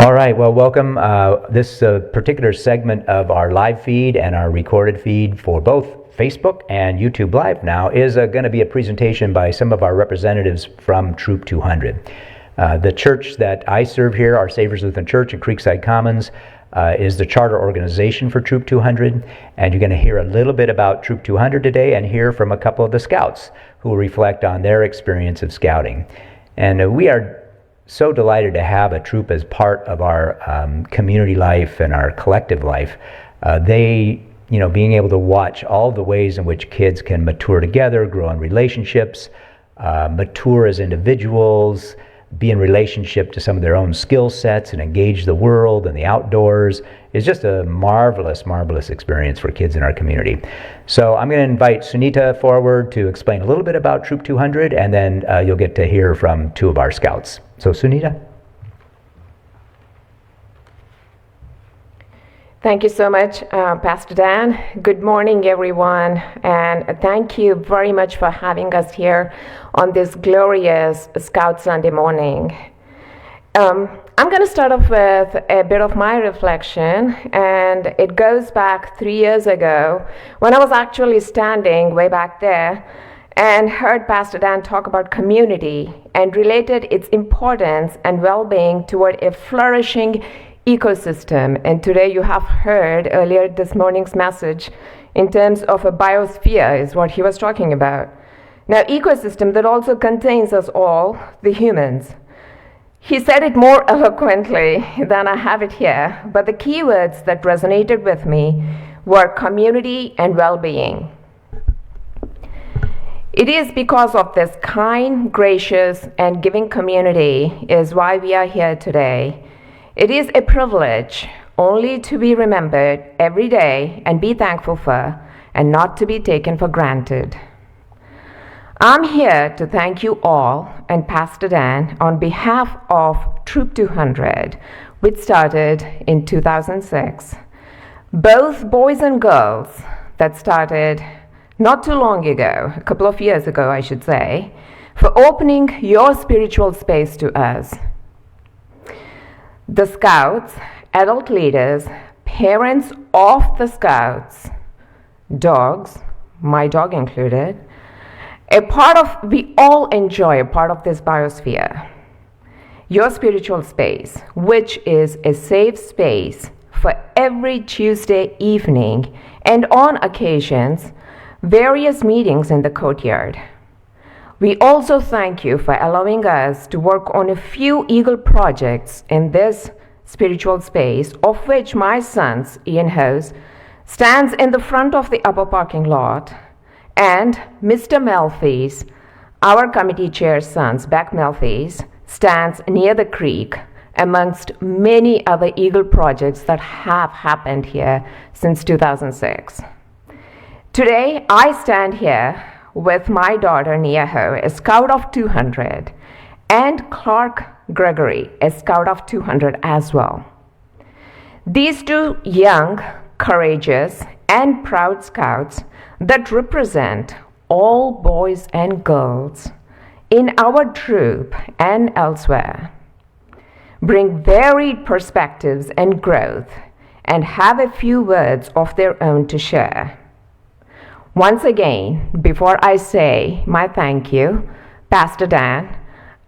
All right, well, welcome. This particular segment of our live feed and our recorded feed for both Facebook and YouTube Live now is going to be a presentation by some of our representatives from Troop 200. The church that I serve here, our Savior's Lutheran Church in Creekside Commons, is the charter organization for Troop 200, and you're going to hear a little bit about Troop 200 today and hear from a couple of the scouts who will reflect on their experience of scouting. And we are so delighted to have a troop as part of our community life and our collective life. Being able to watch all the ways in which kids can mature together, grow in relationships, mature as individuals, be in relationship to some of their own skill sets and engage the world and the outdoors is just a marvelous, marvelous experience for kids in our community. So I'm going to invite Sunita forward to explain a little bit about Troop 200, and then you'll get to hear from two of our scouts. So Sunita. Thank you so much, Pastor Dan. Good morning, everyone, and thank you very much for having us here on this glorious Scout Sunday morning. I'm going to start off with a bit of my reflection, and it goes back 3 years ago when I was actually standing way back there and heard Pastor Dan talk about community and related its importance and well-being toward a flourishing ecosystem. And today you have heard earlier this morning's message in terms of a biosphere is what he was talking about. Now, ecosystem that also contains us all, the humans. He said it more eloquently than I have it here, but the key words that resonated with me were community and well-being. It is because of this kind, gracious, and giving community is why we are here today. It is a privilege only to be remembered every day and be thankful for, and not to be taken for granted. I'm here to thank you all and Pastor Dan on behalf of Troop 200, which started in 2006. Both boys and girls that started not too long ago, a couple of years ago, I should say, for opening your spiritual space to us. The Scouts, adult leaders, parents of the Scouts, dogs, my dog included, we all enjoy a part of this biosphere. Your spiritual space, which is a safe space for every Tuesday evening and on occasions, various meetings in the courtyard. We also thank you for allowing us to work on a few Eagle projects in this spiritual space, of which my son's Ian Hose stands in the front of the upper parking lot, and Mr. Melfi's, our committee chair's son's, Beck Melfi's, stands near the creek, amongst many other Eagle projects that have happened here since 2006. Today, I stand here with my daughter, Nia Ho, a Scout of 200, and Clark Gregory, a Scout of 200 as well. These two young, courageous, and proud Scouts that represent all boys and girls in our troop and elsewhere bring varied perspectives and growth and have a few words of their own to share. Once again, before I say my thank you, Pastor Dan,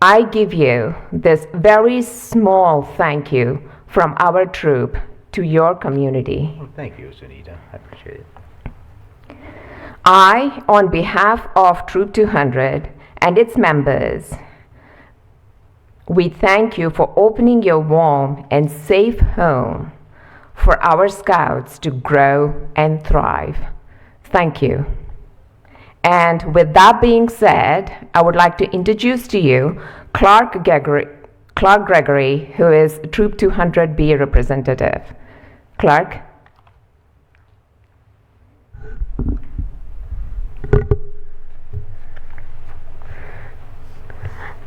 I give you this very small thank you from our troop to your community. Well, thank you, Sunita. I appreciate it. I, on behalf of Troop 200 and its members, we thank you for opening your warm and safe home for our Scouts to grow and thrive. Thank you. And with that being said, I would like to introduce to you Clark Gregory, who is Troop 200B representative. Clark?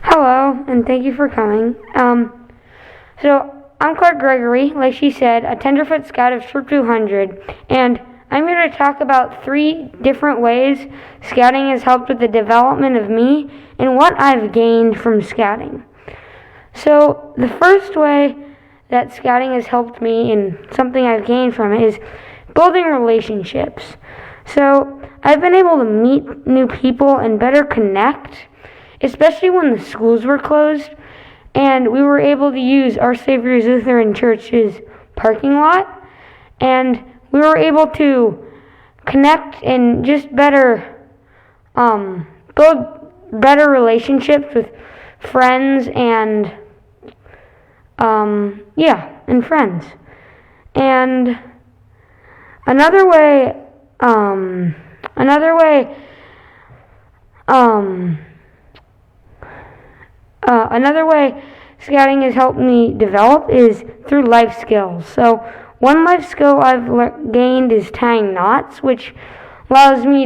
Hello, and thank you for coming. So I'm Clark Gregory, like she said, a Tenderfoot Scout of Troop 200, and I'm here to talk about 3 different ways Scouting has helped with the development of me and what I've gained from Scouting. So the first way that scouting has helped me and something I've gained from it is building relationships. So I've been able to meet new people and better connect, especially when the schools were closed and we were able to use Our Savior's Lutheran Church's parking lot, and we were able to connect and just better build better relationships with friends and friends. And another way scouting has helped me develop is through life skills. So one life skill I've gained is tying knots, which allows me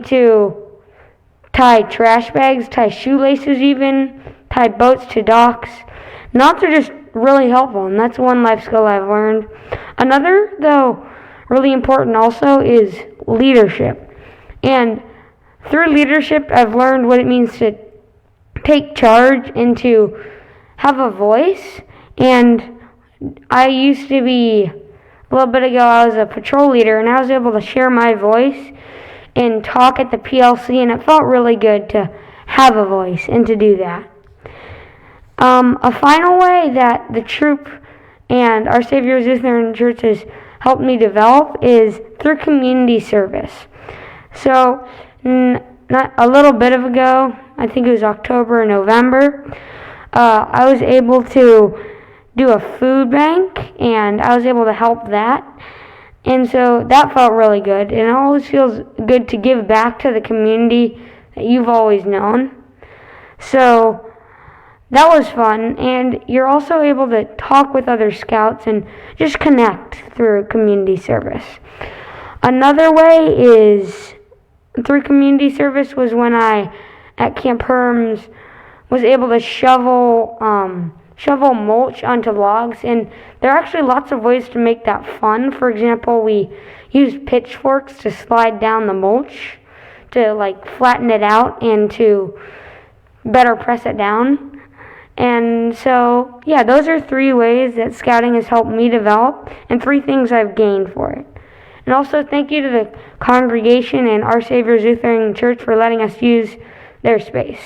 to tie trash bags, tie shoelaces even, tie boats to docks. Knots are just really helpful, and that's one life skill I've learned. Another, though, really important also is leadership. And through leadership, I've learned what it means to take charge and to have a voice. And I used to be, a little bit ago, I was a patrol leader, and I was able to share my voice and talk at the PLC, and it felt really good to have a voice and to do that. A final way that the troop and Our Savior's Lutheran Church has helped me develop is through community service. So, not a little bit ago, I think it was October or November, I was able to do a food bank, and I was able to help that. And so that felt really good, and it always feels good to give back to the community that you've always known. So that was fun, and you're also able to talk with other scouts and just connect through community service. Another way is through community service was when I, at Camp Herms, was able to shovel mulch onto logs, and there are actually lots of ways to make that fun. For example, we use pitchforks to slide down the mulch to flatten it out and to better press it down. And so, those are 3 ways that scouting has helped me develop and 3 things I've gained for it. And also thank you to the congregation and Our Savior's Lutheran Church for letting us use their space.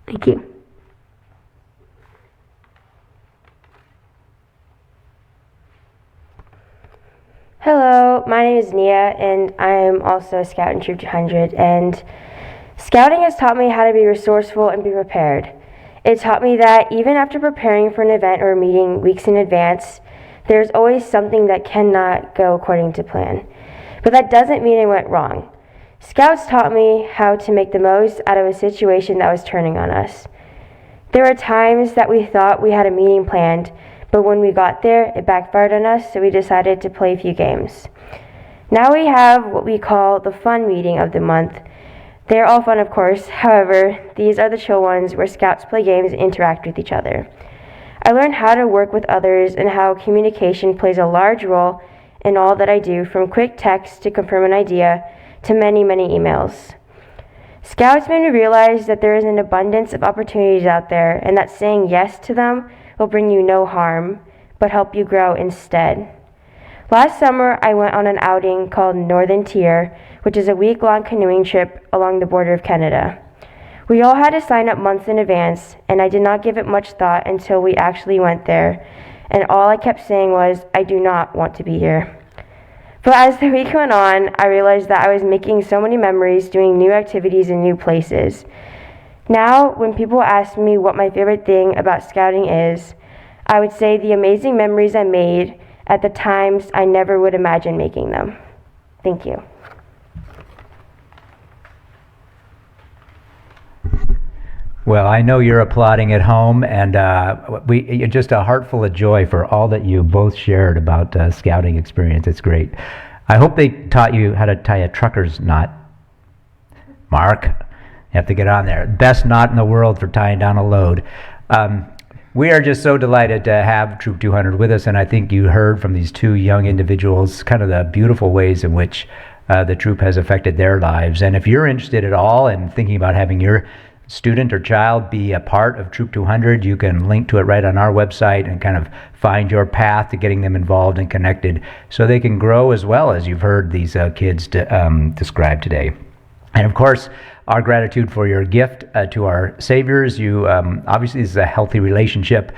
Thank you. Hello, my name is Nia, and I am also a scout in Troop 200, and scouting has taught me how to be resourceful and be prepared. It taught me that even after preparing for an event or a meeting weeks in advance, there's always something that cannot go according to plan. But that doesn't mean it went wrong. Scouts taught me how to make the most out of a situation that was turning on us. There were times that we thought we had a meeting planned, but when we got there, it backfired on us, so we decided to play a few games. Now we have what we call the fun meeting of the month. They're all fun, of course. However, these are the chill ones where scouts play games and interact with each other. I learned how to work with others and how communication plays a large role in all that I do, from quick text to confirm an idea to many, many emails. Scouts made me realize that there is an abundance of opportunities out there, and that saying yes to them will bring you no harm, but help you grow instead. Last summer, I went on an outing called Northern Tier, which is a week-long canoeing trip along the border of Canada. We all had to sign up months in advance, and I did not give it much thought until we actually went there, and all I kept saying was, I do not want to be here. But as the week went on, I realized that I was making so many memories doing new activities in new places. Now, when people ask me what my favorite thing about scouting is, I would say the amazing memories I made at the times I never would imagine making them. Thank you. Well, I know you're applauding at home, and just a heart full of joy for all that you both shared about scouting experience. It's great. I hope they taught you how to tie a trucker's knot. Mark, you have to get on there. Best knot in the world for tying down a load. We are just so delighted to have Troop 200 with us, and I think you heard from these 2 young individuals kind of the beautiful ways in which the troop has affected their lives. And if you're interested at all in thinking about having your student or child be a part of Troop 200, you can link to it right on our website and kind of find your path to getting them involved and connected so they can grow as well, as you've heard these kids describe today. And of course, our gratitude for your gift to our Saviors. You obviously, this is a healthy relationship.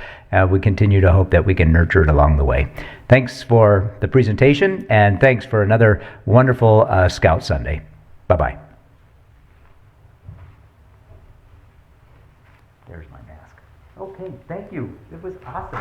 We continue to hope that we can nurture it along the way. Thanks for the presentation, and thanks for another wonderful Scout Sunday. Bye-bye. There's my mask. Okay, thank you. It was awesome.